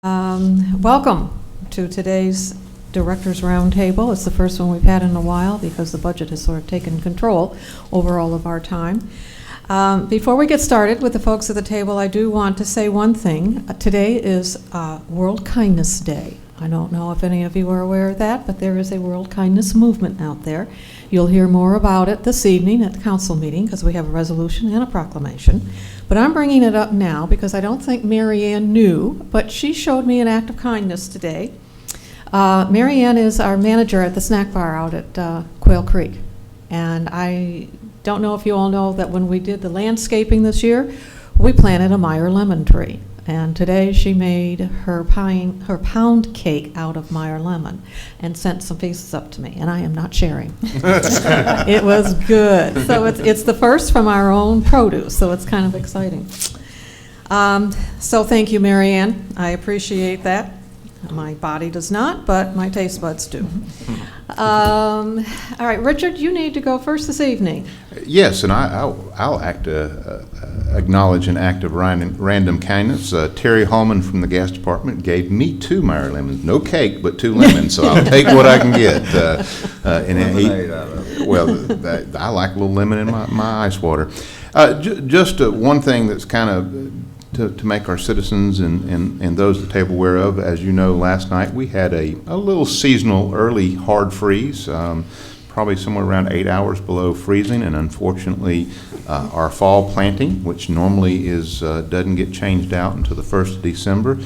Welcome to today's Directors Roundtable. It's the first one we've had in a while because the budget has sort of taken control over all of our time. Before we get started with the folks at the table, I do want to say one thing. Today is World Kindness Day. I don't know if any of you are aware of that, but there is a World Kindness movement out there. You'll hear more about it this evening at the council meeting because we have a resolution and a proclamation. But I'm bringing it up now because I don't think Mary Ann knew, but she showed me an act of kindness today. Mary Ann is our manager at the snack bar out at Quail Creek. And I don't know if you all know that when we did the landscaping this year, we planted a Meyer lemon tree. And today she made her pound cake out of Meyer lemon and sent some pieces up to me, and I am not sharing. It was good. So it's the first from our own produce, so it's kind of exciting. So thank you, Mary Ann. I appreciate that. My body does not, but my taste buds do. All right, Richard, you need to go first this evening. Yes, and I'll acknowledge an act of random kindness. Terry Hallman from the gas department gave me 2 Meyer lemons. No cake, but 2 lemons, so I'll take what I can get. I like a little lemon in my ice water. Just one thing that's kind of to make our citizens and those at the table aware of. As you know, last night we had a little seasonal early hard freeze, probably somewhere around 8 hours below freezing, and unfortunately our fall planting, which normally doesn't get changed out until the 1st of December,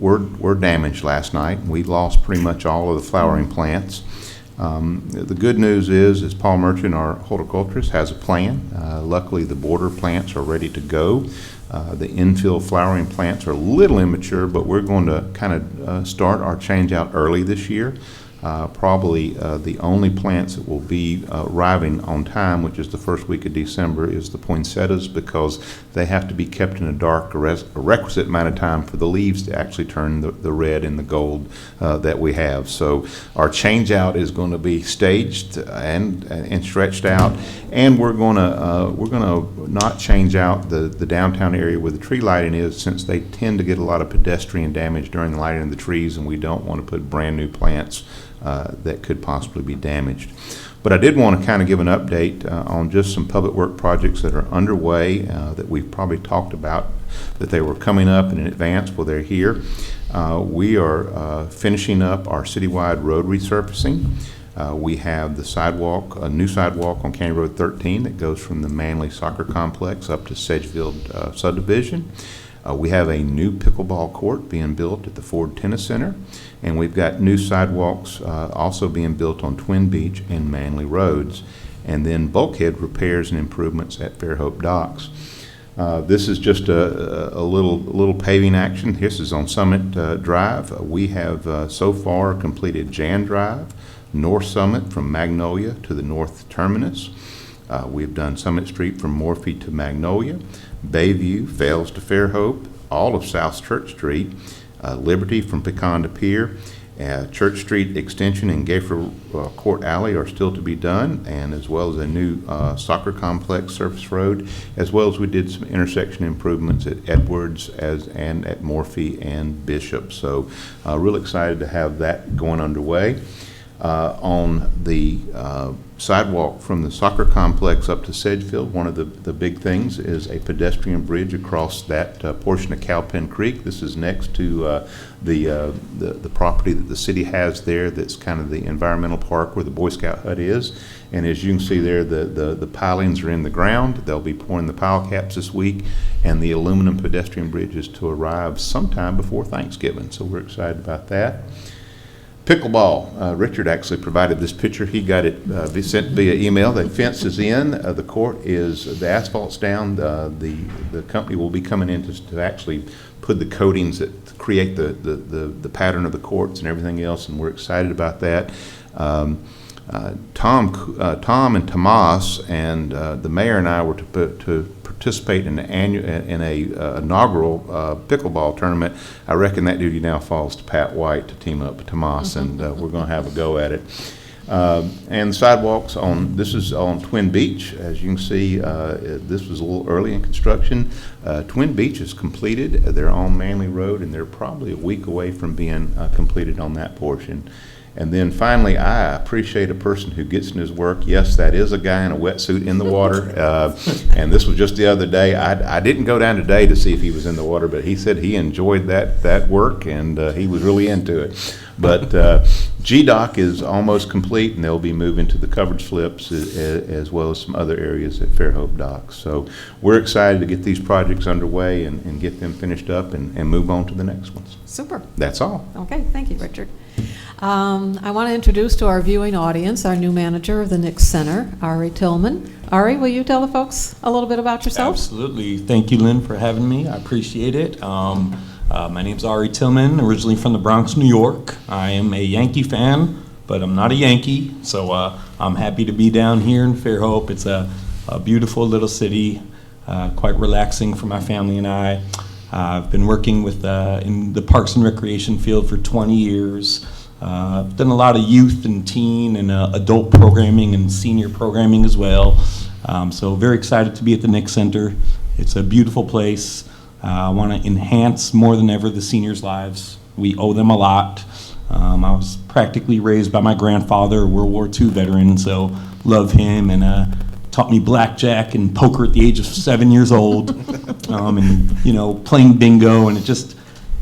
were damaged last night. We lost pretty much all of the flowering plants. The good news is Paul Merchant, our horticulturist, has a plan. Luckily, the border plants are ready to go. The infill flowering plants are a little immature, but we're going to kind of start our change out early this year. Probably the only plants that will be arriving on time, which is the first week of December, is the poinsettias, because they have to be kept in a dark a requisite amount of time for the leaves to actually turn the red and the gold that we have. So our change out is going to be staged and stretched out, and we're going to not change out the downtown area where the tree lighting is, since they tend to get a lot of pedestrian damage during the lighting of the trees, and we don't want to put brand new plants that could possibly be damaged. But I did want to kind of give an update on just some public work projects that are underway that we've probably talked about, that they were coming up in advance. Well, they're here. We are finishing up our citywide road resurfacing. We have the sidewalk, a new sidewalk on County Road 13 that goes from the Manley Soccer Complex up to Sedgefield subdivision. We have a new pickleball court being built at the Ford Tennis Center, and we've got new sidewalks also being built on Twin Beach and Manley Roads, and then bulkhead repairs and improvements at Fairhope Docks. This is just a little paving action. This is on Summit Drive. We have so far completed Jan Drive, North Summit from Magnolia to the North Terminus. We've done Summit Street from Morphe to Magnolia, Bayview, Fells to Fairhope, all of South Church Street, Liberty from Pecan to Pier, Church Street Extension and Gayfer Court Alley are still to be done, and as well as a new soccer complex surface road, as well as we did some intersection improvements at Edwards and at Morphe and Bishop. So real excited to have that going underway. On the sidewalk from the soccer complex up to Sedgefield, one of the big things is a pedestrian bridge across that portion of Cowpen Creek. This is next to the property that the city has there, that's kind of the environmental park where the Boy Scout hut is. And as you can see there, the pilings are in the ground. They'll be pouring the pile caps this week, and the aluminum pedestrian bridge is to arrive sometime before Thanksgiving. So we're excited about that. Pickleball. Richard actually provided this picture. He got it sent via email. The fence is in. The court is, the asphalt's down. The company will be coming in to actually put the coatings that create the pattern of the courts and everything else, and we're excited about that. Tom and Tomas and the mayor and I were to participate in a inaugural pickleball tournament. I reckon that duty now falls to Pat White to team up with Tomas, and we're going to have a go at it. And sidewalks this is on Twin Beach. As you can see, this was a little early in construction. Twin Beach is completed. They're on Manley Road, and they're probably a week away from being completed on that portion. And then finally, I appreciate a person who gets in his work. Yes, that is a guy in a wetsuit in the water. And this was just the other day. I didn't go down today to see if he was in the water, but he said he enjoyed that work, and he was really into it. But GDOC is almost complete, and they'll be moving to the covered slips as well as some other areas at Fairhope Docks. So we're excited to get these projects underway and get them finished up and move on to the next ones. Super. That's all. Okay, thank you, Richard. I want to introduce to our viewing audience our new manager of the Nix Center, Ari Tillman. Ari, will you tell the folks a little bit about yourself? Absolutely. Thank you, Lynn, for having me. I appreciate it. My name's Ari Tillman, originally from the Bronx, New York. I am a Yankee fan, but I'm not a Yankee, so I'm happy to be down here in Fairhope. It's a beautiful little city, quite relaxing for my family and I. I've been working with in the Parks and Recreation field for 20 years. Done a lot of youth and teen and adult programming and senior programming as well. So very excited to be at the Nix Center. It's a beautiful place. I want to enhance more than ever the seniors' lives. We owe them a lot. I was practically raised by my grandfather, a World War II veteran, so love him, and taught me blackjack and poker at the age of 7 years old, and playing bingo, and it just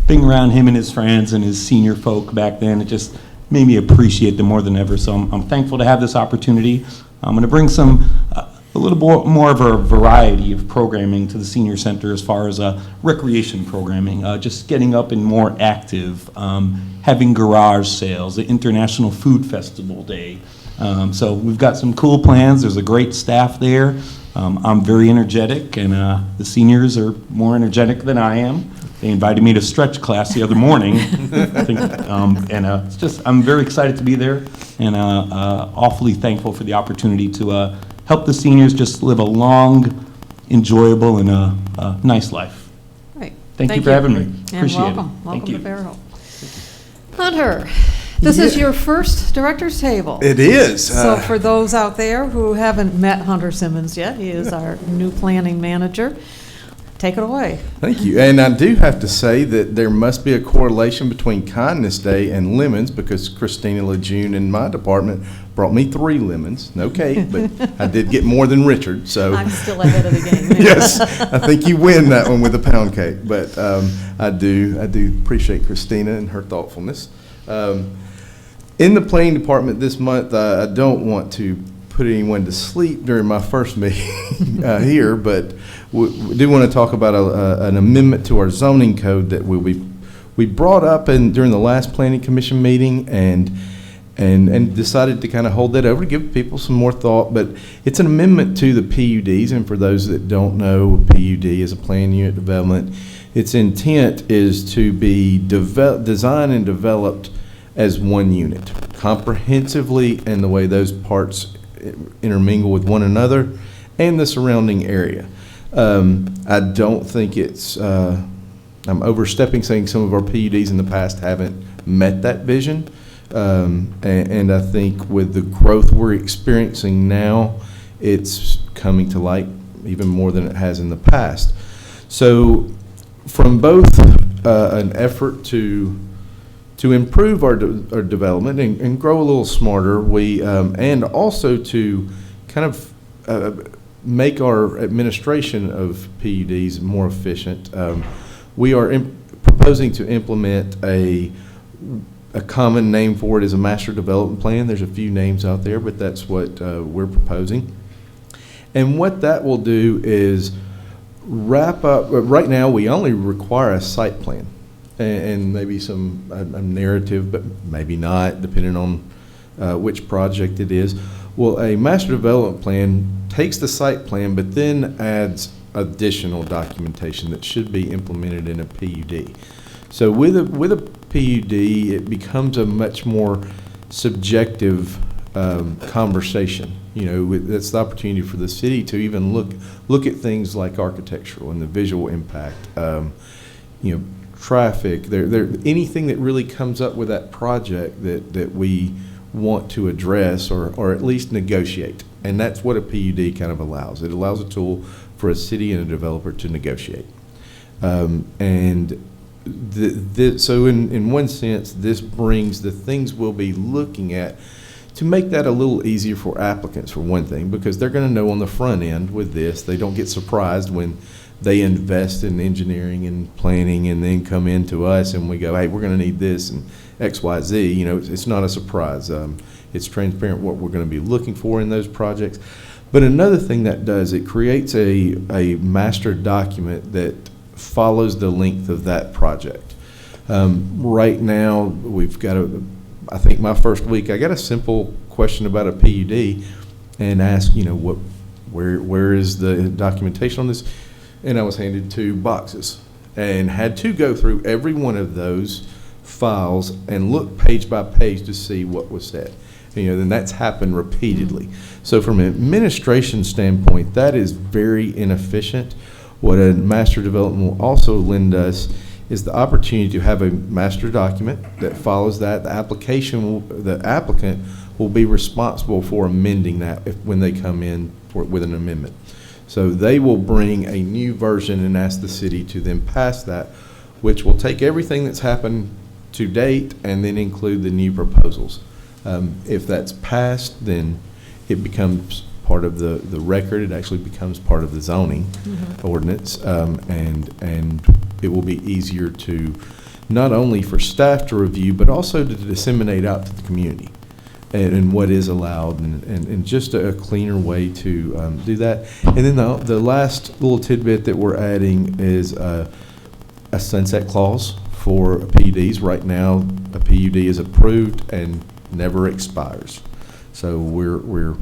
being around him and his friends and his senior folk back then, it just made me appreciate them more than ever. So I'm thankful to have this opportunity. I'm going to bring a little more of a variety of programming to the senior center as far as recreation programming, just getting up and more active, having garage sales, the International Food Festival Day. So we've got some cool plans. There's a great staff there. I'm very energetic, and the seniors are more energetic than I am. They invited me to stretch class the other morning, I think, it's just, I'm very excited to be there, and awfully thankful for the opportunity to help the seniors just live a long, enjoyable, and nice life. Great. Thank you for having me. And Appreciate welcome. it. Welcome Thank you. to Fairhope. Hunter, this is your first director's table. It is. So for those out there who haven't met Hunter Simmons yet, he is our new planning manager. Take it away. Thank you. And I do have to say that there must be a correlation between Kindness Day and lemons, because Christina Lejeune in my department brought me 3 lemons. No cake, but I did get more than Richard. So I'm still ahead of the game. yes, I think you win that one with a pound cake. But I do appreciate Christina and her thoughtfulness. In the planning department this month, I don't want to put anyone to sleep during my first meeting here, but we do want to talk about an amendment to our zoning code that we brought up during the last planning commission meeting, and decided to kind of hold that over to give people some more thought. But it's an amendment to the PUDs, and for those that don't know, PUD is a planned unit development. Its intent is to be designed and developed as one unit, comprehensively, and the way those parts intermingle with one another and the surrounding area. I don't think it's, I'm overstepping saying some of our PUDs in the past haven't met that vision. And I think with the growth we're experiencing now, it's coming to light even more than it has in the past. So from both an effort to improve our development and grow a little smarter, and also to kind of make our administration of PUDs more efficient, we are proposing to implement a common name for it is a master development plan. There's a few names out there, but that's what we're proposing. And what that will do is wrap up, right now we only require a site plan and maybe some a narrative, but maybe not, depending on which project it is. Well, a master development plan takes the site plan, but then adds additional documentation that should be implemented in a PUD. So with a PUD, it becomes a much more subjective conversation. That's the opportunity for the city to even look at things like architectural and the visual impact. Traffic. Anything that really comes up with that project that we want to address or at least negotiate. And that's what a PUD kind of allows. It allows a tool for a city and a developer to negotiate. So in one sense, this brings the things we'll be looking at to make that a little easier for applicants, for one thing, because they're going to know on the front end with this, they don't get surprised when they invest in engineering and planning and then come into us and we go, hey, we're going to need this and X, Y, Z. You know, it's not a surprise. It's transparent what we're going to be looking for in those projects. But another thing that does, it creates a master document that follows the length of that project. Right now, we've got I think my first week, I got a simple question about a PUD and asked, you know, where is the documentation on this? And I was handed 2 boxes and had to go through every one of those files and look page by page to see what was said. You know, and that's happened repeatedly. So from an administration standpoint, that is very inefficient. What a master development will also lend us is the opportunity to have a master document that follows that. The applicant will be responsible for amending that when they come in with an amendment. So they will bring a new version and ask the city to then pass that, which will take everything that's happened to date and then include the new proposals. If that's passed, then it becomes part of the record. It actually becomes part of the zoning ordinance, and it will be easier to not only for staff to review, but also to disseminate out to the community and what is allowed, and just a cleaner way to do that. And then the last little tidbit that we're adding is a sunset clause for PUDs. Right now, a PUD is approved and never expires. So we're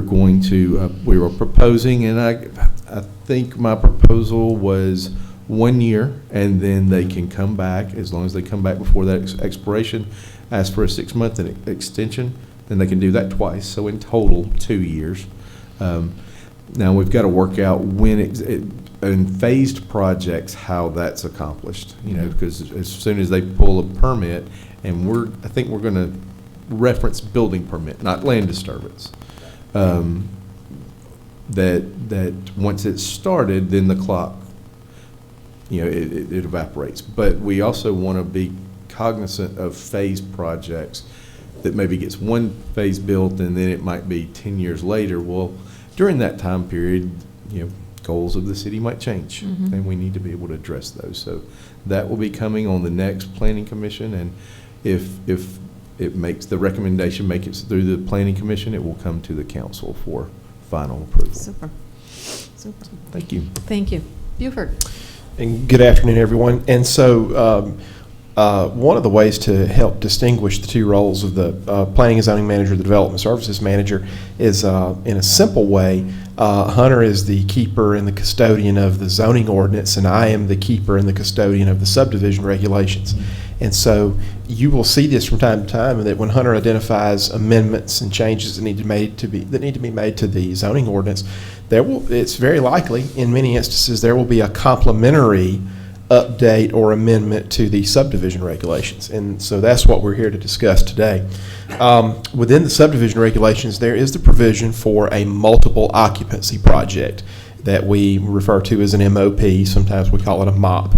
going to we were proposing, and I think my proposal was 1 year, and then they can come back as long as they come back before that expiration, ask for a 6-month extension, then they can do that twice. So in total, 2 years. Now we've got to work out when in phased projects how that's accomplished. You know, because as soon as they pull a permit, and I think we're going to reference building permit, not land disturbance. That once it's started, then the clock, you know, it evaporates. But we also want to be cognizant of phased projects that maybe gets one phase built and then it might be 10 years later. Well, during that time period, you know, goals of the city might change, and we need to be able to address those. So that will be coming on the next planning commission, and if it makes the recommendation, make it through the planning commission, it will come to the council for final approval. Super. Thank you. Thank you. Buford. And good afternoon, everyone. And so one of the ways to help distinguish the 2 roles of the planning and zoning manager, the development services manager, is in a simple way. Hunter is the keeper and the custodian of the zoning ordinance, and I am the keeper and the custodian of the subdivision regulations. And so you will see this from time to time, that when Hunter identifies amendments and changes that need to be made to the zoning ordinance, it's very likely, in many instances, there will be a complementary update or amendment to the subdivision regulations. And so that's what we're here to discuss today. Within the subdivision regulations, there is the provision for a multiple occupancy project that we refer to as an MOP. Sometimes we call it a MOP.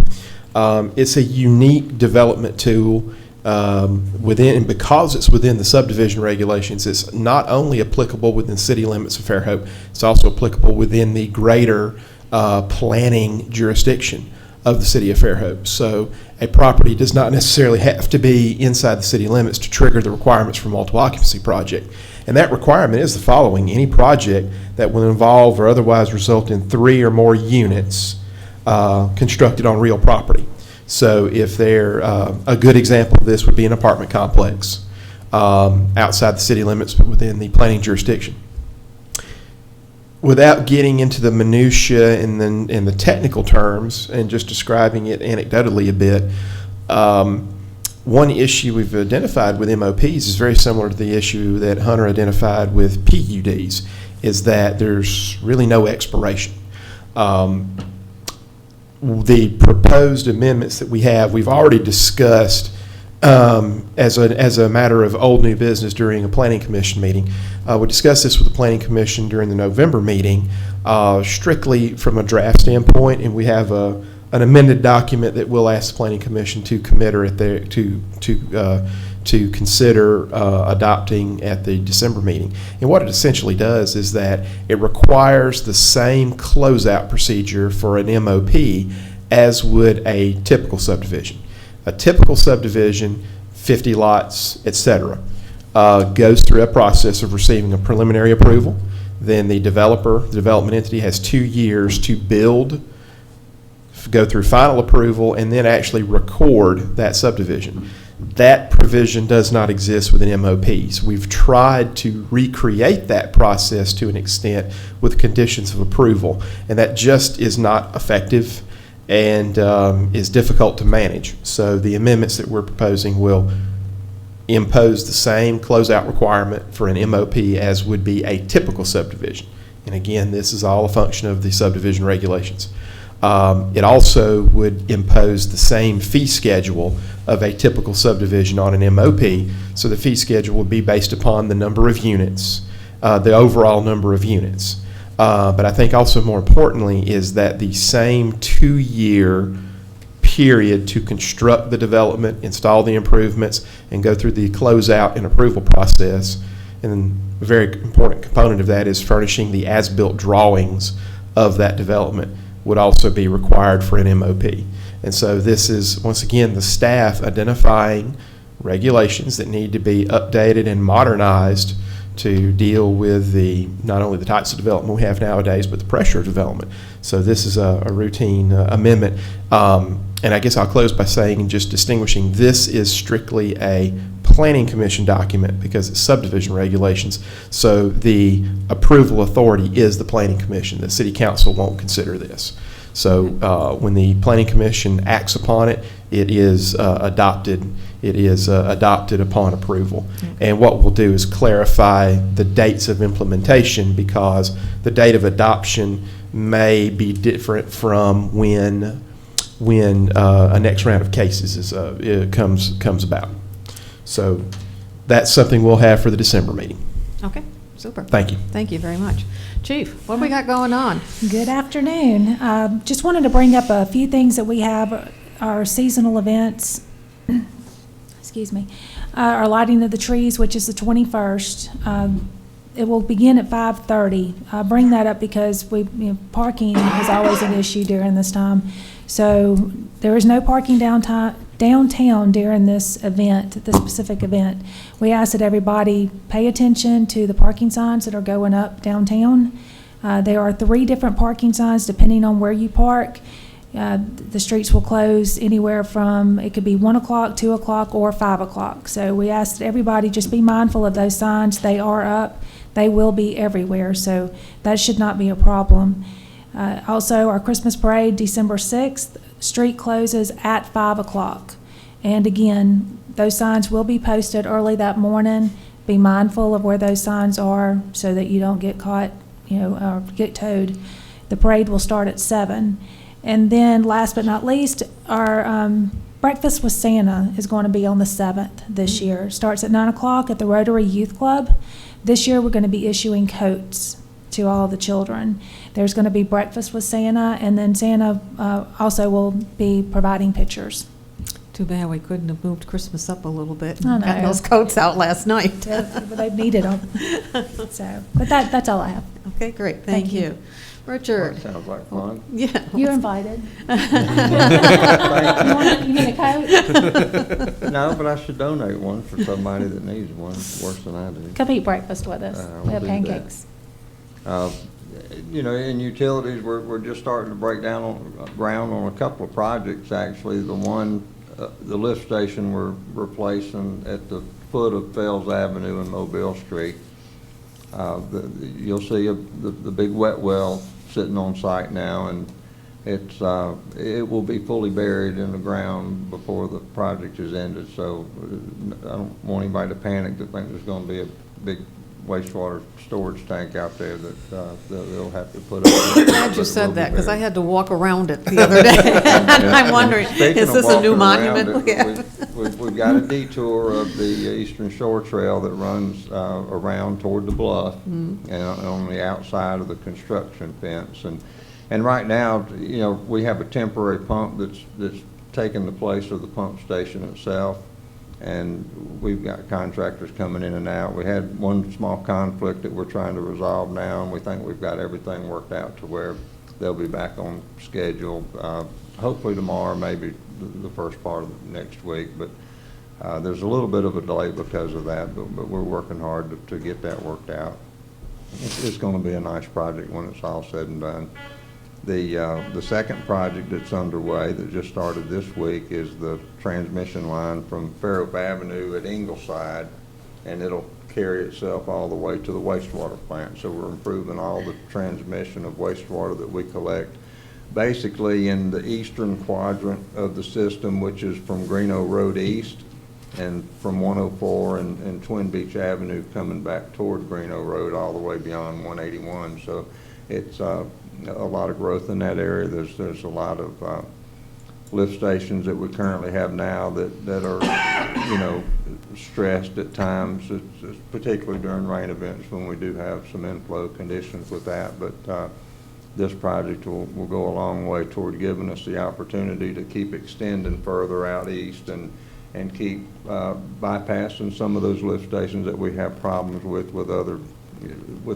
It's a unique development tool because it's within the subdivision regulations. It's not only applicable within city limits of Fairhope, it's also applicable within the greater planning jurisdiction of the city of Fairhope. So a property does not necessarily have to be inside the city limits to trigger the requirements for multiple occupancy project. And that requirement is the following: any project that will involve or otherwise result in 3 or more units constructed on real property. So if they're, a good example of this would be an apartment complex outside the city limits but within the planning jurisdiction. Without getting into the minutia and the technical terms and just describing it anecdotally a bit, one issue we've identified with MOPs is very similar to the issue that Hunter identified with PUDs, is that there's really no expiration. The proposed amendments that we've already discussed as a matter of old new business during a planning commission meeting. We discussed this with the planning commission during the November meeting, strictly from a draft standpoint, and we have an amended document that we'll ask the planning commission to commit or to consider adopting at the December meeting. And what it essentially does is that it requires the same closeout procedure for an MOP as would a typical subdivision. A typical subdivision, 50 lots, et cetera, goes through a process of receiving a preliminary approval. Then the development entity has 2 years to build, go through final approval, and then actually record that subdivision. That provision does not exist with an MOP. So we've tried to recreate that process to an extent with conditions of approval, and that just is not effective and is difficult to manage. So the amendments that we're proposing will impose the same closeout requirement for an MOP as would be a typical subdivision. And again, this is all a function of the subdivision regulations. It also would impose the same fee schedule of a typical subdivision on an MOP. So the fee schedule would be based upon the number of units, the overall number of units. But I think also more importantly is that the same 2-year period to construct the development, install the improvements, and go through the closeout and approval process. And a very important component of that is furnishing the as-built drawings of that development would also be required for an MOP. And so this is, once again, the staff identifying regulations that need to be updated and modernized to deal with not only the types of development we have nowadays, but the pressure of development. So this is a routine amendment. And I guess I'll close by saying, just distinguishing, this is strictly a planning commission document because it's subdivision regulations. So the approval authority is the planning commission. The city council won't consider this. So when the planning commission acts upon it, it is adopted. It is adopted upon approval. And what we'll do is clarify the dates of implementation, because the date of adoption may be different from when a next round of cases comes about. So that's something we'll have for the December meeting. Okay, super. Thank you. Thank you very much. Chief, what do we got going on? Good afternoon. Just wanted to bring up a few things that we have, our seasonal events. Excuse me. Our lighting of the trees, which is the 21st. It will begin at 5:30. I bring that up because parking is always an issue during this time. So there is no parking downtown during this event, this specific event. We ask that everybody pay attention to the parking signs that are going up downtown. There are 3 different parking signs depending on where you park. The streets will close anywhere from, it could be 1 o'clock, 2 o'clock, or 5 o'clock. So we ask that everybody just be mindful of those signs. They are up. They will be everywhere, so that should not be a problem. Also, our Christmas parade, December 6th, street closes at 5 o'clock. And again, those signs will be posted early that morning. Be mindful of where those signs are so that you don't get caught, or get towed. The parade will start at 7. And then last but not least, our Breakfast with Santa is going to be on the 7th this year. It starts at 9 o'clock at the Rotary Youth Club. This year we're going to be issuing coats to all the children. There's going to be breakfast with Santa, and then Santa also will be providing pictures. Too bad we couldn't have moved Christmas up a little bit. I know. Got those coats out last night. But they've needed them. So, but that's all I have. Okay, great. Thank you. Richard. That sounds like fun. Yeah. You're invited. You need a coat? No, but I should donate one for somebody that needs one worse than I do. Come eat breakfast with us. We'll We have do that. pancakes. In utilities, we're just starting to break down on ground on a couple of projects, actually. The one, the lift station we're replacing at the foot of Fells Avenue and Mobile Street. You'll see the big wet well sitting on site now, and it will be fully buried in the ground before the project is ended. So I don't want anybody to panic to think there's going to be a big wastewater storage tank out there that they'll have to put up. I'm glad you said that, because I had to walk around it the other day. I'm wondering, is this a new monument? We we've got a detour of the Eastern Shore Trail that runs around toward the bluff and on the outside of the construction fence. And right now, you know, we have a temporary pump that's taking the place of the pump station itself. And we've got contractors coming in and out. We had one small conflict that we're trying to resolve now, and we think we've got everything worked out to where they'll be back on schedule, hopefully tomorrow, maybe the first part of next week. But there's a little bit of a delay because of that, but we're working hard to get that worked out. It's going to be a nice project when it's all said and done. The second project that's underway that just started this week is the transmission line from Fairhope Avenue at Ingleside, and it'll carry itself all the way to the wastewater plant. So we're improving all the transmission of wastewater that we collect, basically in the eastern quadrant of the system, which is from Greeno Road East and from 104 and Twin Beach Avenue coming back toward Greeno Road all the way beyond 181. So it's a lot of growth in that area. There's a lot of lift stations that we currently have now that are, you know, stressed at times, it's particularly during rain events when we do have some inflow conditions with that. But this project will go a long way toward giving us the opportunity to keep extending further out east and keep bypassing some of those lift stations that we have problems with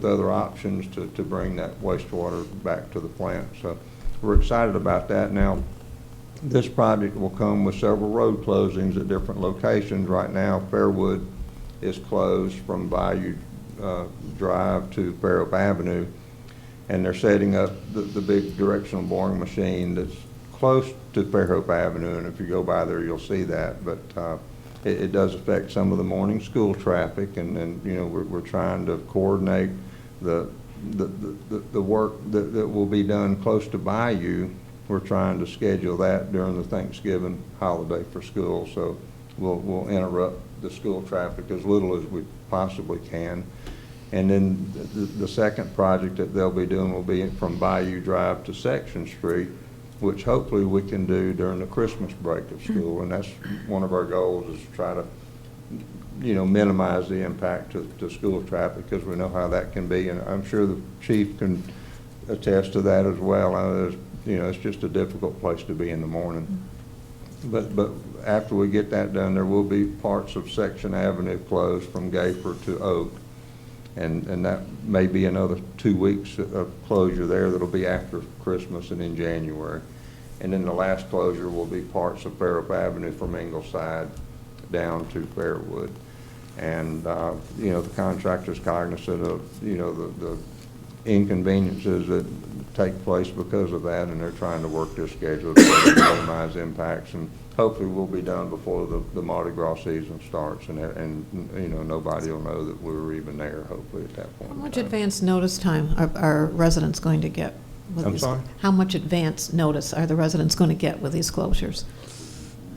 other options to bring that wastewater back to the plant. So we're excited about that. Now, this project will come with several road closings at different locations. Right now, Fairwood is closed from Bayou Drive to Fairhope Avenue, and they're setting up the big directional boring machine that's close to Fairhope Avenue, and if you go by there, you'll see that. But it does affect some of the morning school traffic, and you know, we're trying to coordinate the work that will be done close to Bayou. We're trying to schedule that during the Thanksgiving holiday for school, so we'll interrupt the school traffic as little as we possibly can. And then the second project that they'll be doing will be from Bayou Drive to Section Street, which hopefully we can do during the Christmas break of school. And that's one of our goals, is to try to, you know, minimize the impact to school traffic, because we know how that can be. And I'm sure the chief can attest to that as well. You know, it's just a difficult place to be in the morning. But after we get that done, there will be parts of Section Avenue closed from Gayford to Oak. And that may be another 2 weeks of closure there. That'll be after Christmas and in January. And then the last closure will be parts of Fairhope Avenue from Ingleside down to Fairwood. And, you know, the contractor's cognizant of, you know, the inconveniences that take place because of that, and they're trying to work their schedule to minimize impacts. And hopefully we'll be done before the Mardi Gras season starts, and you know, nobody will know that we were even there, hopefully, at that point. How much advance notice time are residents going to get with I'm these? sorry? How much advance notice are the residents going to get with these closures?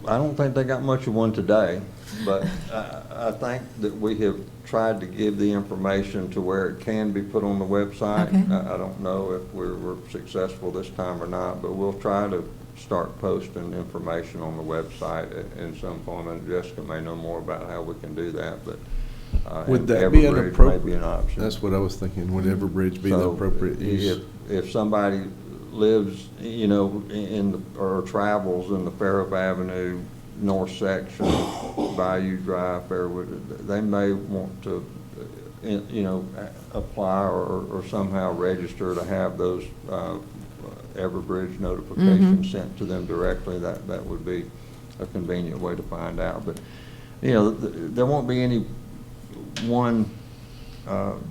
I don't think they got much of one today, but I think that we have tried to give the information to where it can be put on the website. Okay. I don't know if we were successful this time or not, but we'll try to start posting information on the website in some form, and Jessica may know more about how we can do that, but Would that be an Everbridge may appropriate? be an option. That's what I was thinking. Would Everbridge be the So appropriate use? If somebody lives, you know, or travels in the Fairhope Avenue north section, Bayou Drive, Fairwood, they may want to, you know, apply or somehow register to have those Everbridge notifications sent to them directly. That would be a convenient way to find out. But, you know, there won't be any one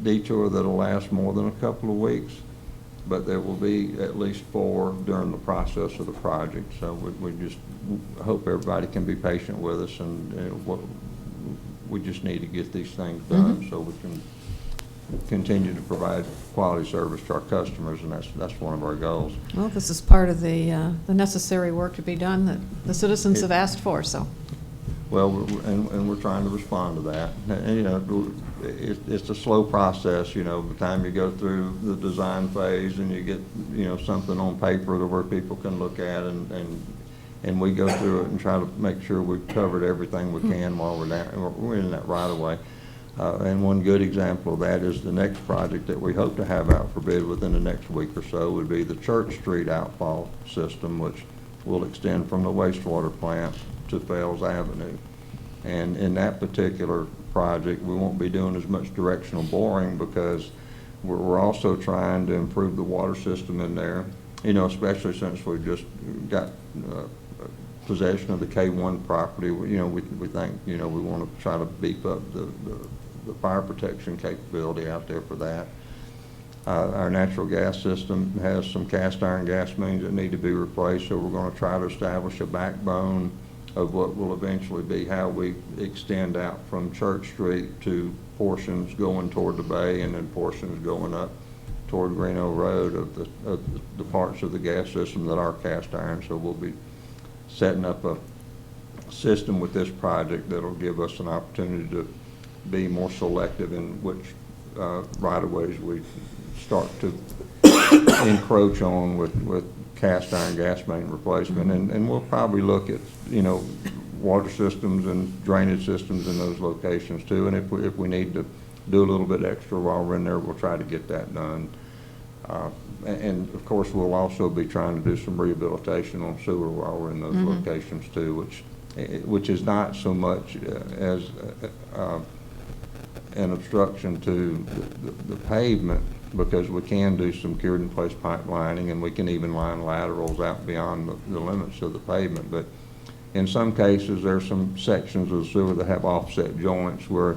detour that'll last more than a couple of weeks, but there will be at least 4 during the process of the project. So we just hope everybody can be patient with us, and we just need to get these things done so we can continue to provide quality service to our customers, and that's one of our goals. Well, this is part of the necessary work to be done that the citizens have asked for, so. Well, and we're trying to respond to that. And, you know, it's a slow process, you know, by the time you go through the design phase and you get, you know, something on paper to where people can look at and and we go through it and try to make sure we've covered everything we can while we're in that right of way. And one good example of that is the next project that we hope to have out for bid within the next week or so would be the Church Street outfall system, which will extend from the wastewater plant to Fells Avenue. And in that particular project, we won't be doing as much directional boring because we're also trying to improve the water system in there, especially since we've just got possession of the K1 property. We think, we want to try to beef up the fire protection capability out there for that. Our natural gas system has some cast iron gas mains that need to be replaced, so we're going to try to establish a backbone of what will eventually be how we extend out from Church Street to portions going toward the bay and then portions going up toward Greeno Road of the parts of the gas system that are cast iron. So we'll be setting up a system with this project that'll give us an opportunity to be more selective in which right-of-ways we start to encroach on with cast iron gas main replacement. And we'll probably look at, water systems and drainage systems in those locations too. And if we need to do a little bit extra while we're in there, we'll try to get that done. And of course, we'll also be trying to do some rehabilitation on sewer while we're in those locations too, which is not so much as an obstruction to the pavement, because we can do some cured in place pipelining and we can even line laterals out beyond the limits of the pavement. But in some cases, there are some sections of the sewer that have offset joints where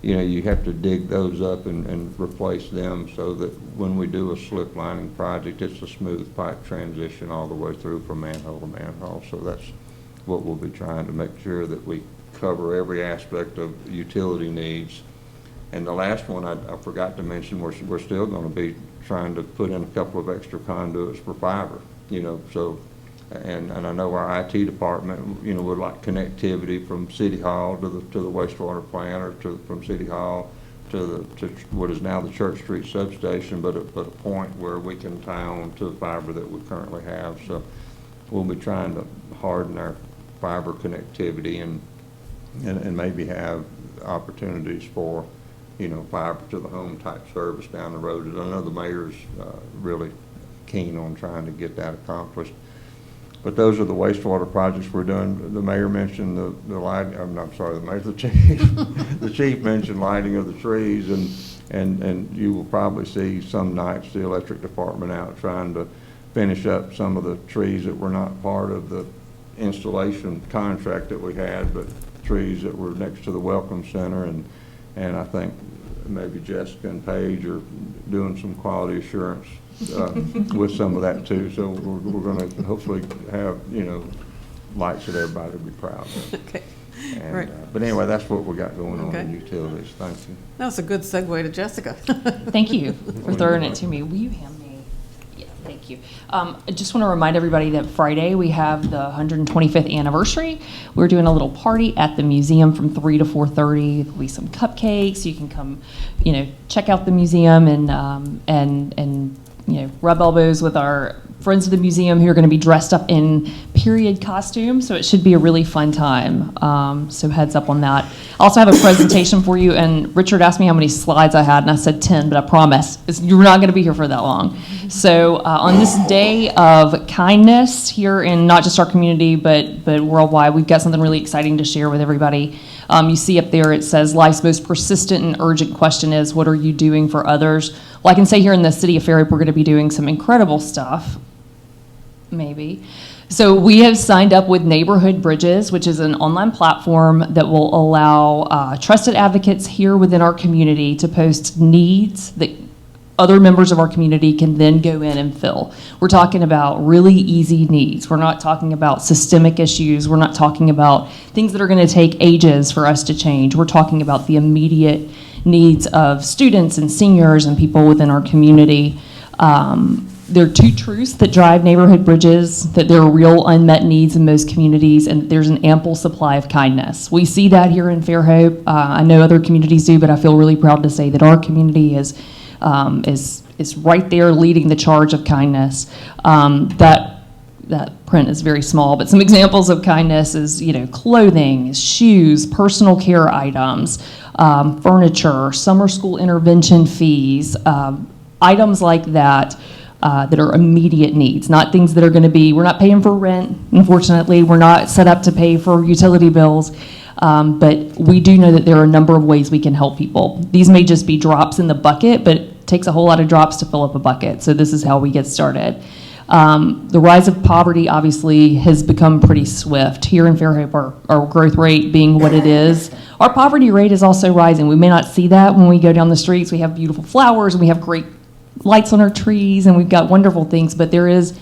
you have to dig those up and replace them so that when we do a slip lining project, it's a smooth pipe transition all the way through from manhole to manhole. So that's what we'll be trying to make sure that we cover every aspect of utility needs. And the last one I forgot to mention, we're still going to be trying to put in a couple of extra conduits for fiber, so, and I know our IT department, would like connectivity from City Hall to the wastewater plant, or from City Hall to what is now the Church Street substation, but a point where we can tie on to the fiber that we currently have. So we'll be trying to harden our fiber connectivity and maybe have opportunities for fiber to the home type service down the road. And I know the mayor's really keen on trying to get that accomplished. But those are the wastewater projects we're doing. The mayor mentioned the lighting. I'm sorry, the mayor, the chief. The chief mentioned lighting of the trees, and you will probably see some nights the electric department out trying to finish up some of the trees that were not part of the installation contract that we had, but trees that were next to the Welcome Center. And I think maybe Jessica and Paige are doing some quality assurance with some of that too. So we're going to hopefully have, lights that everybody will be proud of. Okay. And, Right. But anyway, that's what we got going on Okay. in utilities. Thank you. That's a good segue to Jessica. Thank you for throwing it to me. Will you hand me? Yeah, thank you. I just want to remind everybody that Friday we have the 125th anniversary. We're doing a little party at the museum from 3 to 4:30. There'll be some cupcakes. You can come, check out the museum and rub elbows with our friends of the museum who are going to be dressed up in period costumes. So it should be a really fun time. So heads up on that. I also have a presentation for you, and Richard asked me how many slides I had, and I said 10, but I promise you're not going to be here for that long. So on this day of kindness here in not just our community, but worldwide, we've got something really exciting to share with everybody. You see up there, it says life's most persistent and urgent question is, what are you doing for others? Well, I can say here in the city of Fairhope, we're going to be doing some incredible stuff, maybe. So we have signed up with Neighborhood Bridges, which is an online platform that will allow trusted advocates here within our community to post needs that other members of our community can then go in and fill. We're talking about really easy needs. We're not talking about systemic issues. We're not talking about things that are going to take ages for us to change. We're talking about the immediate needs of students and seniors and people within our community. There are two truths that drive Neighborhood Bridges, that there are real unmet needs in most communities, and there's an ample supply of kindness. We see that here in Fairhope. I know other communities do, but I feel really proud to say that our community is right there leading the charge of kindness. That that print is very small, but some examples of kindness is, clothing, shoes, personal care items, furniture, summer school intervention fees, items like that that are immediate needs, not things that are going to be, we're not paying for rent, unfortunately, we're not set up to pay for utility bills, but we do know that there are a number of ways we can help people. These may just be drops in the bucket, but it takes a whole lot of drops to fill up a bucket, so this is how we get started. The rise of poverty obviously has become pretty swift. Here in Fairhope, our growth rate being what it is, our poverty rate is also rising. We may not see that when we go down the streets. We have beautiful flowers, and we have great lights on our trees, and we've got wonderful things, but there is,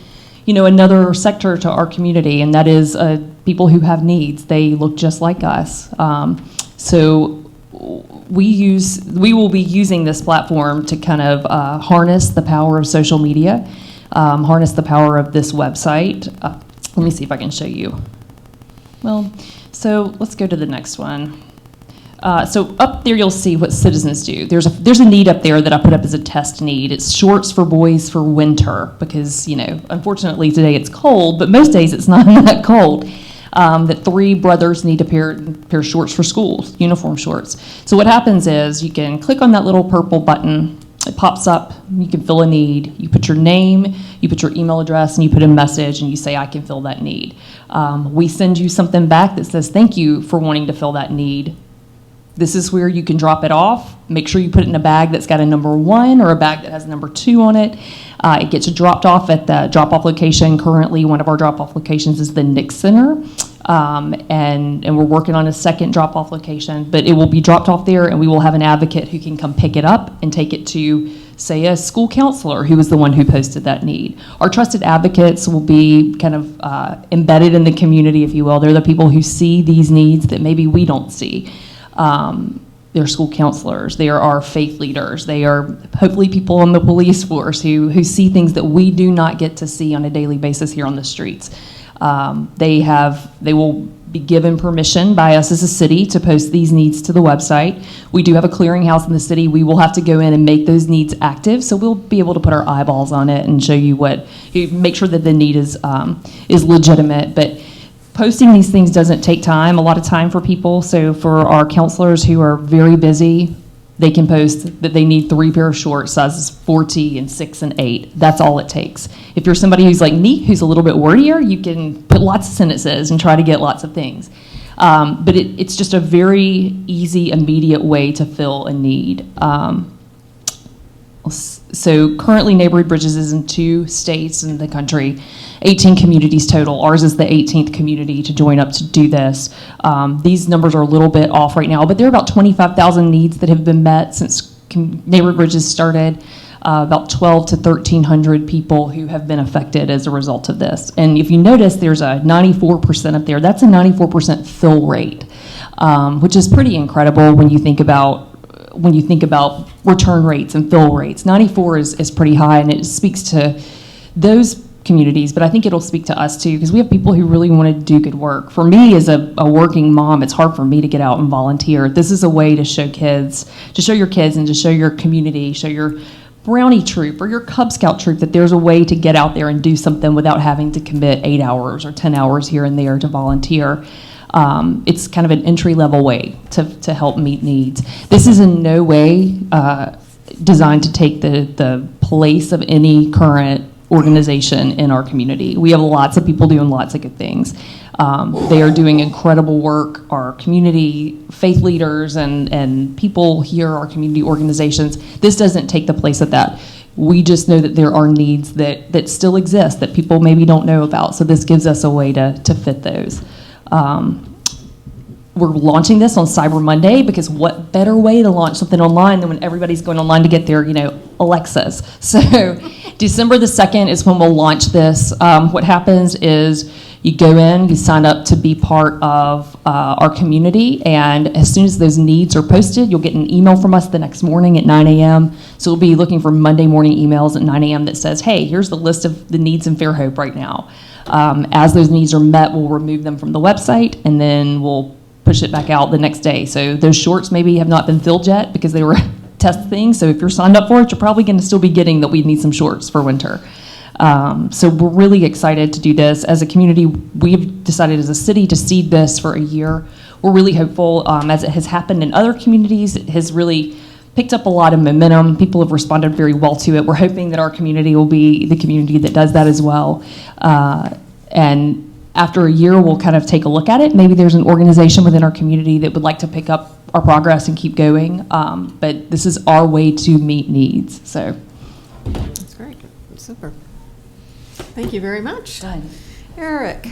another sector to our community, and that is people who have needs. They look just like us. So we will be using this platform to kind of harness the power of social media, harness the power of this website. Let me see if I can show you. Well, so let's go to the next one. So up there you'll see what citizens do. There's a need up there that I put up as a test need. It's shorts for boys for winter because, unfortunately today it's cold, but most days it's not that cold. That 3 brothers need a pair of shorts for school, uniform shorts. So what happens is you can click on that little purple button. It pops up, you can fill a need. You put your name, you put your email address, and you put a message, and you say, I can fill that need. We send you something back that says, thank you for wanting to fill that need. This is where you can drop it off. Make sure you put it in a bag that's got a number 1 or a bag that has number 2 on it. It gets dropped off at the drop-off location. Currently, one of our drop-off locations is the Nick Center, and we're working on a second drop-off location. But it will be dropped off there, and we will have an advocate who can come pick it up and take it to, say, a school counselor who was the one who posted that need. Our trusted advocates will be kind of embedded in the community, if you will. They're the people who see these needs that maybe we don't see. They're school counselors, they are our faith leaders, they are hopefully people on the police force who see things that we do not get to see on a daily basis here on the streets. They will be given permission by us as a city to post these needs to the website. We do have a clearinghouse in the city. We will have to go in and make those needs active, so we'll be able to put our eyeballs on it and show you make sure that the need is legitimate. But posting these things doesn't take time, a lot of time for people. So for our counselors who are very busy, they can post that they need 3 pair of shorts, sizes 4T and 6 and 8. That's all it takes. If you're somebody who's like me, who's a little bit wordier, you can put lots of sentences and try to get lots of things. But it's just a very easy, immediate way to fill a need. So currently Neighborhood Bridges is in 2 states in the country, 18 communities total. Ours is the 18th community to join up to do this. These numbers are a little bit off right now, but there are about 25,000 needs that have been met since Neighborhood Bridges started. About 1,200 to 1,300 people who have been affected as a result of this. And if you notice, there's a 94% up there. That's a 94% fill rate, which is pretty incredible when you think about return rates and fill rates. 94 is pretty high, and it speaks to those communities, but I think it'll speak to us too, because we have people who really want to do good work. For me, as a working mom, it's hard for me to get out and volunteer. This is a way to show your kids and to show your community, show your brownie troop or your Cub Scout troop that there's a way to get out there and do something without having to commit 8 hours or 10 hours here and there to volunteer. It's kind of an entry-level way to help meet needs. This is in no way designed to take the place of any current organization in our community. We have lots of people doing lots of good things. They are doing incredible work. Our community faith leaders and people here, our community organizations, this doesn't take the place of that. We just know that there are needs that still exist that people maybe don't know about. So this gives us a way to fit those. We're launching this on Cyber Monday because what better way to launch something online than when everybody's going online to get their, Alexas. So December the 2nd is when we'll launch this. What happens is you go in, you sign up to be part of our community, and as soon as those needs are posted, you'll get an email from us the next morning at 9 a.m. So we'll be looking for Monday morning emails at 9 a.m. that says, hey, here's the list of the needs in Fairhope right now. As those needs are met, we'll remove them from the website, and then we'll push it back out the next day. So those shorts maybe have not been filled yet because they were test things. So if you're signed up for it, you're probably going to still be getting that we need some shorts for winter. So we're really excited to do this. As a community, we've decided as a city to seed this for a year. We're really hopeful, as it has happened in other communities. It has really picked up a lot of momentum. People have responded very well to it. We're hoping that our community will be the community that does that as well. And after a year, we'll kind of take a look at it. Maybe there's an organization within our community that would like to pick up our progress and keep going. But this is our way to meet needs. So That's great. Super. Thank you very much. done. Eric,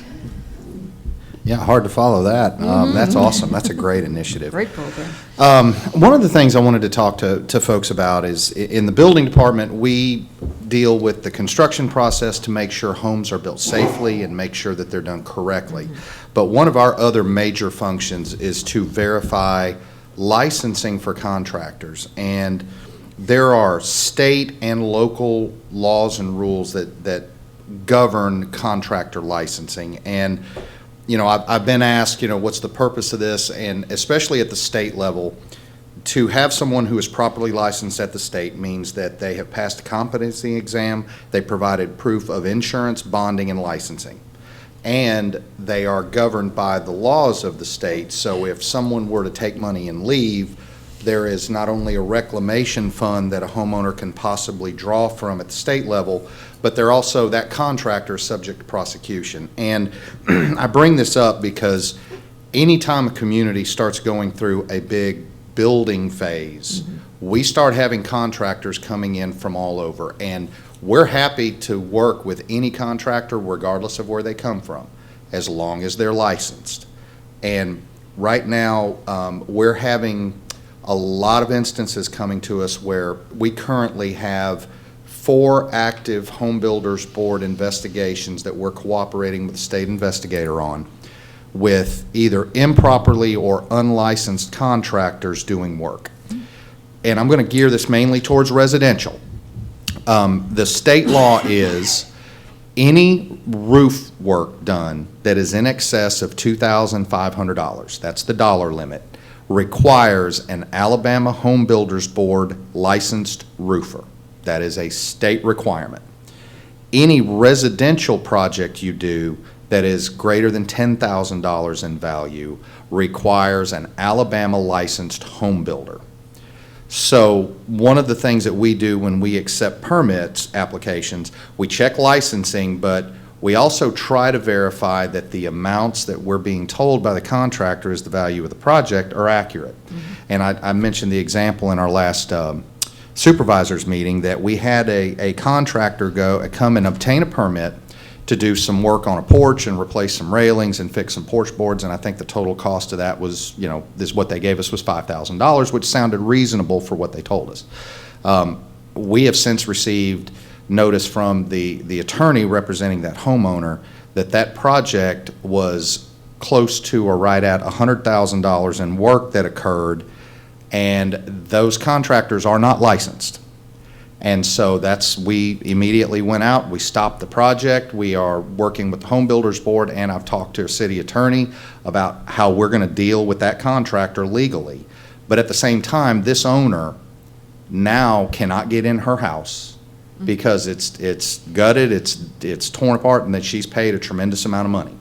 Yeah, hard to follow that. That's awesome. That's a great initiative. great program. One of the things I wanted to talk to folks about is in the building department, we deal with the construction process to make sure homes are built safely and make sure that they're done correctly. But one of our other major functions is to verify licensing for contractors. And there are state and local laws and rules that govern contractor licensing. And you know, I've been asked, you know, what's the purpose of this? And especially at the state level, to have someone who is properly licensed at the state means that they have passed a competency exam, they provided proof of insurance, bonding, and licensing. And they are governed by the laws of the state. So if someone were to take money and leave, there is not only a reclamation fund that a homeowner can possibly draw from at the state level, but they're also, that contractor is subject to prosecution. And I bring this up because anytime a community starts going through a big building phase, we start having contractors coming in from all over. And we're happy to work with any contractor regardless of where they come from, as long as they're licensed. And right now, we're having a lot of instances coming to us where we currently have 4 active Home Builders Board investigations that we're cooperating with the state investigator on, with either improperly or unlicensed contractors doing work. And I'm going to gear this mainly towards residential. The state law is any roof work done that is in excess of $2,500, that's the dollar limit, requires an Alabama Home Builders Board licensed roofer. That is a state requirement. Any residential project you do that is greater than $10,000 in value requires an Alabama licensed home builder. So one of the things that we do when we accept permits applications, we check licensing, but we also try to verify that the amounts that we're being told by the contractor is the value of the project are accurate. And I mentioned the example in our last supervisors meeting that we had a contractor come and obtain a permit to do some work on a porch and replace some railings and fix some porch boards, and I think the total cost of that was, you know, what they gave us was $5,000, which sounded reasonable for what they told us. We have since received notice from the attorney representing that homeowner that project was close to or right at $100,000 in work that occurred, and those contractors are not licensed. And so we immediately went out, we stopped the project, we are working with the Home Builders Board, and I've talked to a city attorney about how we're going to deal with that contractor legally. But at the same time, this owner now cannot get in her house because it's gutted, it's torn apart, and that she's paid a tremendous amount of money.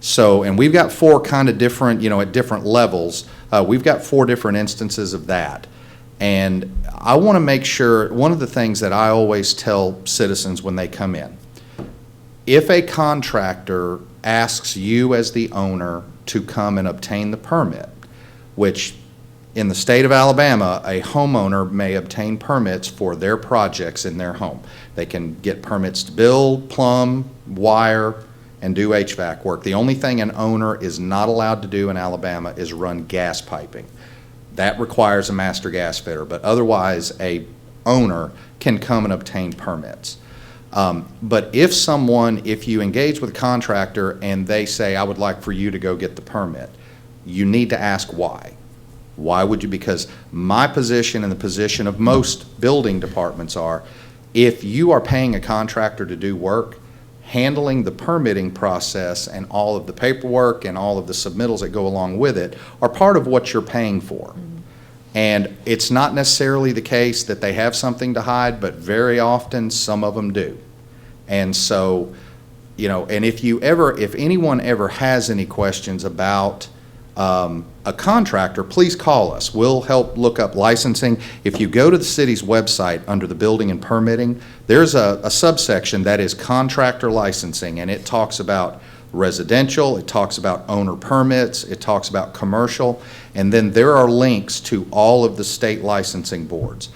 So, and we've got 4 kind of different, you know, at different levels, we've got 4 different instances of that. And I want to make sure, one of the things that I always tell citizens when they come in, if a contractor asks you as the owner to come and obtain the permit, which in the state of Alabama, a homeowner may obtain permits for their projects in their home. They can get permits to build, plumb, wire, and do HVAC work. The only thing an owner is not allowed to do in Alabama is run gas piping. That requires a master gas fitter, but otherwise a owner can come and obtain permits. But if you engage with a contractor and they say, I would like for you to go get the permit, you need to ask why. Why would you? Because my position and the position of most building departments are, if you are paying a contractor to do work, handling the permitting process and all of the paperwork and all of the submittals that go along with it are part of what you're paying for. And it's not necessarily the case that they have something to hide, but very often some of them do. And so, you know, and if anyone ever has any questions about a contractor, please call us. We'll help look up licensing. If you go to the city's website under the building and permitting, there's a subsection that is contractor licensing, and it talks about residential, it talks about owner permits, it talks about commercial, and then there are links to all of the state licensing boards.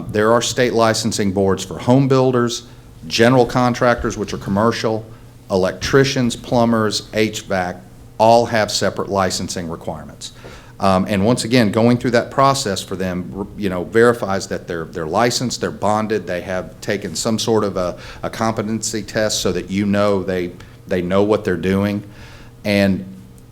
There are state licensing boards for home builders, general contractors, which are commercial, electricians, plumbers, HVAC, all have separate licensing requirements. And once again, going through that process for them, you know, verifies that they're licensed, they're bonded, they have taken some sort of a competency test so that you know they know what they're doing. And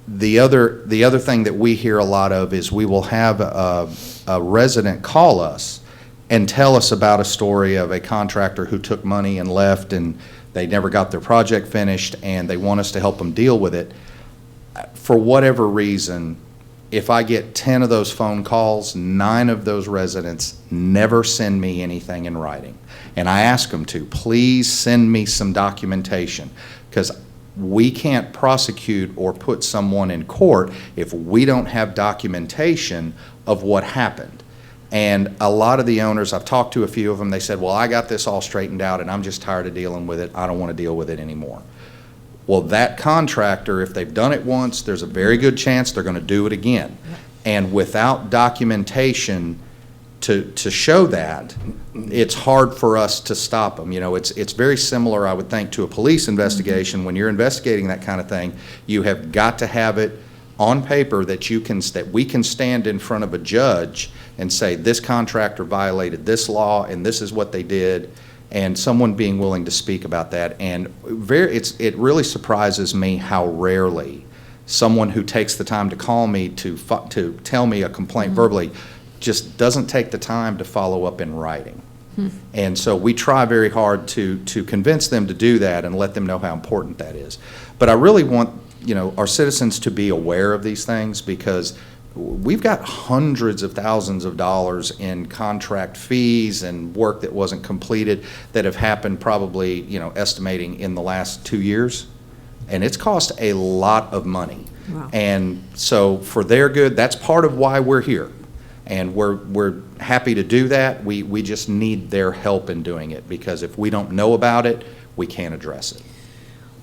the other thing that we hear a lot of is we will have a resident call us and tell us about a story of a contractor who took money and left and they never got their project finished and they want us to help them deal with it. For whatever reason, if I get 10 of those phone calls, 9 of those residents never send me anything in writing. And I ask them to, please send me some documentation, because we can't prosecute or put someone in court if we don't have documentation of what happened. And a lot of the owners, I've talked to a few of them, they said, well, I got this all straightened out and I'm just tired of dealing with it. I don't want to deal with it anymore. Well, that contractor, if they've done it once, there's a very good chance they're going to do it again. And without documentation to show that, it's hard for us to stop them. You know, it's very similar, I would think, to a police investigation. When you're investigating that kind of thing, you have got to have it on paper that we can stand in front of a judge and say, this contractor violated this law and this is what they did, and someone being willing to speak about that. And it really surprises me how rarely someone who takes the time to call me to tell me a complaint verbally just doesn't take the time to follow up in writing. And so we try very hard to convince them to do that and let them know how important that is. But I really want, you know, our citizens to be aware of these things, because we've got hundreds of thousands of dollars in contract fees and work that wasn't completed that have happened, probably, you know, estimating in the last 2 years. And it's cost a lot of money. Wow. And so for their good, that's part of why we're here. And we're happy to do that. We just need their help in doing it, because if we don't know about it, we can't address it.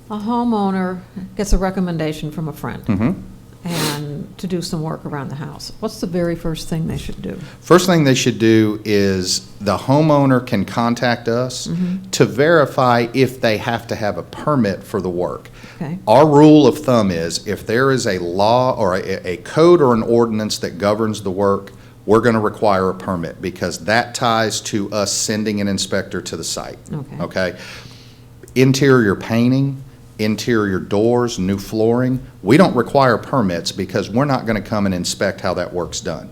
A homeowner gets a recommendation from a friend. Mm-hmm. And to do some work around the house. What's the very first thing they should do? First thing they should do is the homeowner can contact us to verify if they have to have a permit for the work. Okay. Our rule of thumb is if there is a law or a code or an ordinance that governs the work, we're going to require a permit, because that ties to us sending an inspector to the site. Okay? Interior painting, interior doors, new flooring, we don't require permits because we're not going to come and inspect how that work's done.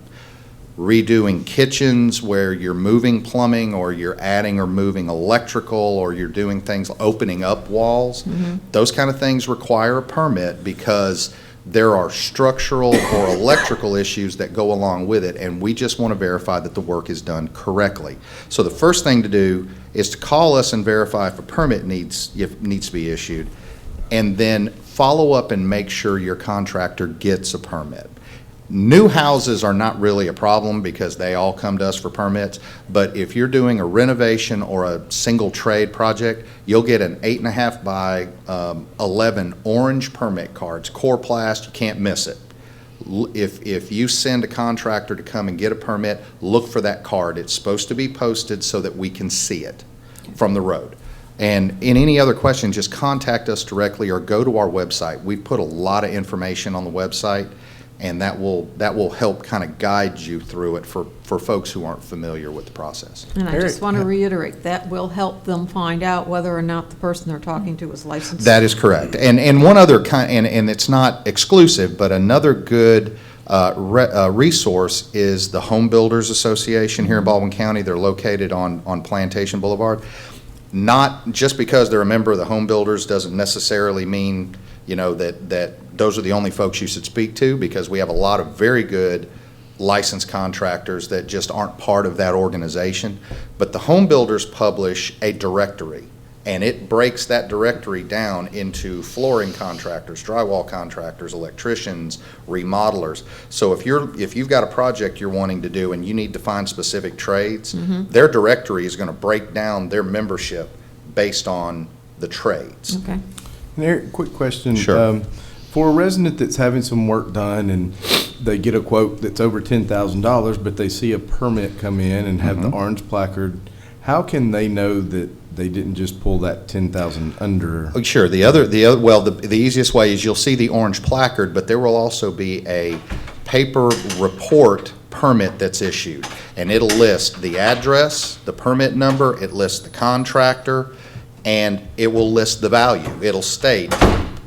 Redoing kitchens where you're moving plumbing or you're adding or moving electrical or you're doing things, opening up walls, those kind of things require a permit, because there are structural or electrical issues that go along with it, and we just want to verify that the work is done correctly. So the first thing to do is to call us and verify if a permit needs to be issued, and then follow up and make sure your contractor gets a permit. New houses are not really a problem because they all come to us for permits, but if you're doing a renovation or a single trade project, you'll get an 8.5 by 11 orange permit cards, Coroplast, you can't miss it. If you send a contractor to come and get a permit, look for that card. It's supposed to be posted so that we can see it from the road. And in any other question, just contact us directly or go to our website. We've put a lot of information on the website, and that will help kind of guide you through it for folks who aren't familiar with the process. And I just want to reiterate, that will help them find out whether or not the person they're talking to is licensed. That is correct. And one other kind, and it's not exclusive, but another good resource is the Home Builders Association here in Baldwin County. They're located on Plantation Boulevard. Not just because they're a member of the Home Builders doesn't necessarily mean, you know, that those are the only folks you should speak to, because we have a lot of very good licensed contractors that just aren't part of that organization. But the Home Builders publish a directory, and it breaks that directory down into flooring contractors, drywall contractors, electricians, remodelers. So if you've got a project you're wanting to do and you need to find specific trades, their directory is going to break down their membership based on the trades. Okay. And Eric, quick question. Sure. For a resident that's having some work done and they get a quote that's over $10,000, but they see a permit come in and have the orange placard, how can they know that they didn't just pull that 10,000 under? Oh, sure. The easiest way is you'll see the orange placard, but there will also be a paper report permit that's issued, and it'll list the address, the permit number, it lists the contractor, and it will list the value. It'll state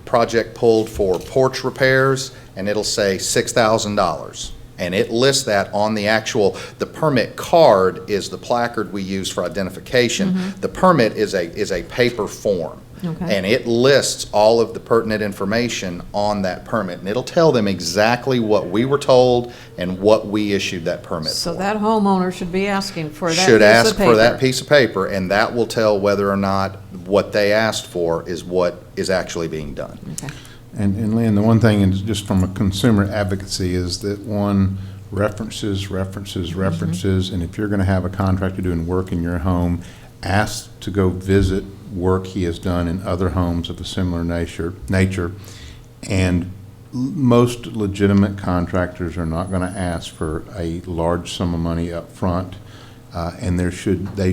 project pulled for porch repairs, and it'll say $6,000. And it lists that on the permit card is the placard we use for identification. The permit is a paper form. Okay. And it lists all of the pertinent information on that permit. And it'll tell them exactly what we were told and what we issued that permit for. So that homeowner should be asking for that piece of Should ask paper. for that piece of paper, and that will tell whether or not what they asked for is what is actually being done. Okay. And Lynn, the one thing, is just from a consumer advocacy, is that one references, and if you're going to have a contractor doing work in your home, ask to go visit work he has done in other homes of a similar nature. And most legitimate contractors are not going to ask for a large sum of money up front, and they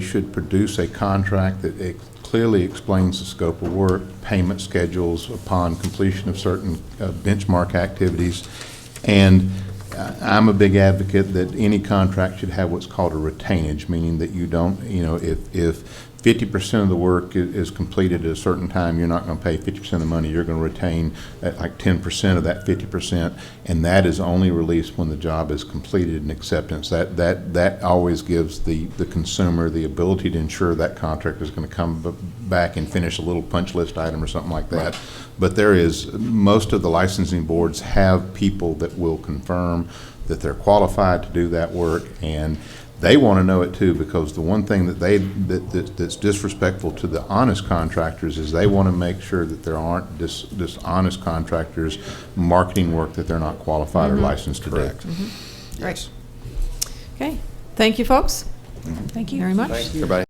should produce a contract that clearly explains the scope of work, payment schedules upon completion of certain benchmark activities. And I'm a big advocate that any contract should have what's called a retainage, meaning that you don't, if 50% of the work is completed at a certain time, you're not going to pay 50% of the money. You're going to retain like 10% of that 50%, and that is only released when the job is completed and acceptance. That always gives the consumer the ability to ensure that contractor is going to come back and finish a little punch list item or something like that. Right. But most of the licensing boards have people that will confirm that they're qualified to do that work, and they want to know it too, because the one thing that's disrespectful to the honest contractors is they want to make sure that there aren't dishonest contractors marketing work that they're not qualified or licensed to do. Correct. Great. Okay. Thank you, folks. Thank you. Very much. Thank you. Everybody.